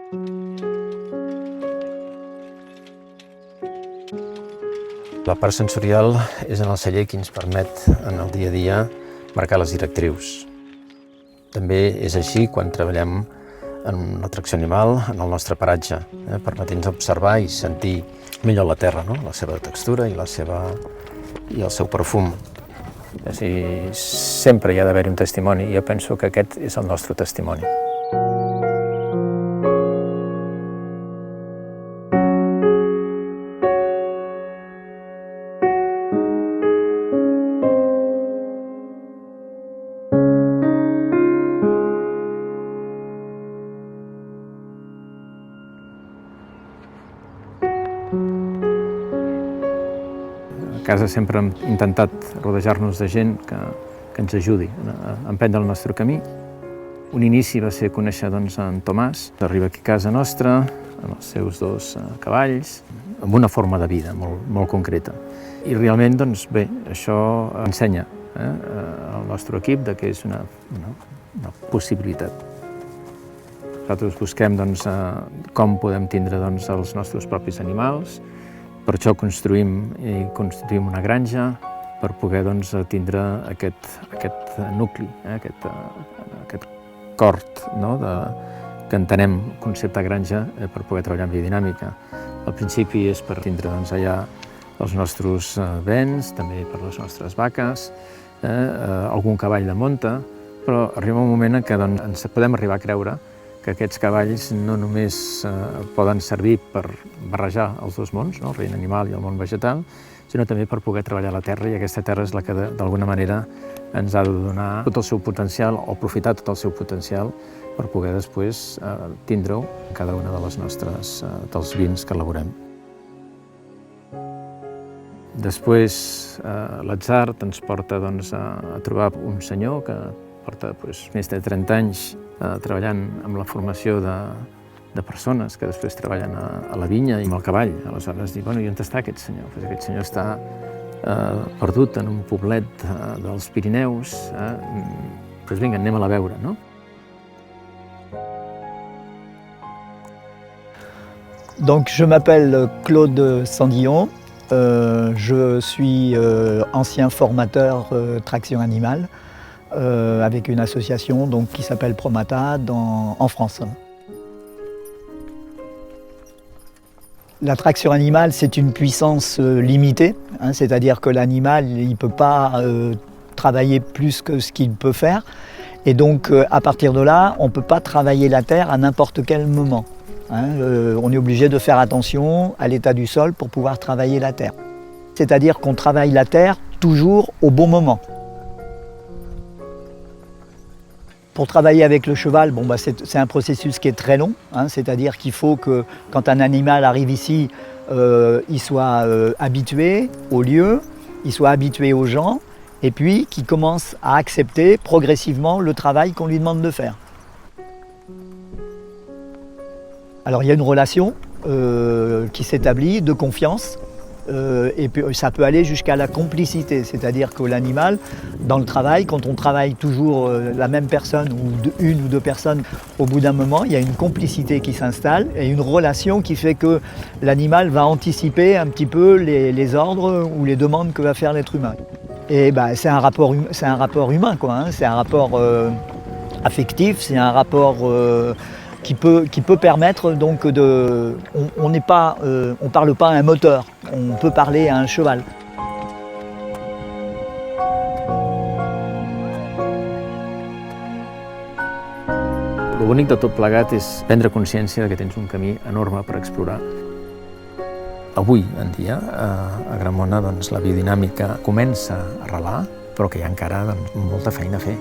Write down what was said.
La part sensorial és en el celler qui ens permet, en el dia a dia, marcar les directrius. També és així quan treballem en l'atracció animal, en el nostre paratge, permetent-nos observar i sentir millor la terra, no? La seva textura i el seu perfum. Sempre hi ha d'haver un testimoni i jo penso que aquest és el nostre testimoni. A casa sempre hem intentat rodejar-nos de gent que ens ajudi a emprendre el nostre camí. Un inici va ser conèixer en Tomàs, arriba aquí a casa nostra, amb els seus 2 cavalls, amb una forma de vida molt concreta. I realment, bé, això ensenya al nostre equip que és una possibilitat. Nosaltres busquem com podem tindre els nostres propis animals. Per això construïm una granja per poder tindre aquest nucli, aquest cort que entenem concepte granja per poder treballar en biodinàmica. Al principi és per tindre allà els nostres bens, també per les nostres vaques, algun cavall de munta, però arriba un moment en què ens podem arribar a creure que aquests cavalls no només poden servir per barrejar els 2 mons, el regne animal i el món vegetal, sinó també per poder treballar la terra, i aquesta terra és la que d'alguna manera ens ha de donar tot el seu potencial o aprofitar tot el seu potencial per poder després tindre-ho en cada una de les dels vins que elaborem. Després l'atzar ens porta a trobar un senyor que porta més de 30 anys treballant amb la formació de persones que després treballen a la vinya i amb el cavall. Aleshores dic, i on està aquest senyor? Aquest senyor està perdut en un poblet dels Pirineus. Doncs vinga, anem a veure, no? Donc, je m'appelle Claude Sandillon. Je suis ancien formateur traction animale avec une association qui s'appelle Promata en France. La traction animale, c'est une puissance limitée, c'est-à-dire que l'animal il ne peut pas travailler plus que ce qu'il peut faire. Et donc, à partir de là, on ne peut pas travailler la terre à n'importe quel moment. On est obligé de faire attention à l'état du sol pour pouvoir travailler la terre. C'est-à-dire qu'on travaille la terre toujours au bon moment. Pour travailler avec le cheval, c'est un processus qui est très long, c'est-à-dire qu'il faut que quand un animal arrive ici, il soit habitué au lieu, il soit habitué aux gens, et puis qu'il commence à accepter progressivement le travail qu'on lui demande de faire. Alors il y a une relation qui s'établit de confiance, et puis ça peut aller jusqu'à la complicité, c'est-à-dire que l'animal, dans le travail, quand on travaille toujours la même personne ou une ou 2 personnes, au bout d'un moment, il y a une complicité qui s'installe et une relation qui fait que l'animal va anticiper un petit peu les ordres ou les demandes que va faire l'être humain. Et c'est un rapport humain, quoi, c'est un rapport affectif, c'est un rapport qui peut permettre on parle pas à un moteur, on peut parler à un cheval. El bonic de tot plegat és prendre consciència que tens un camí enorme per explorar. Avui en dia, a Gramona, la biodinàmica comença a arrelar, però que hi ha encara molta feina a fer.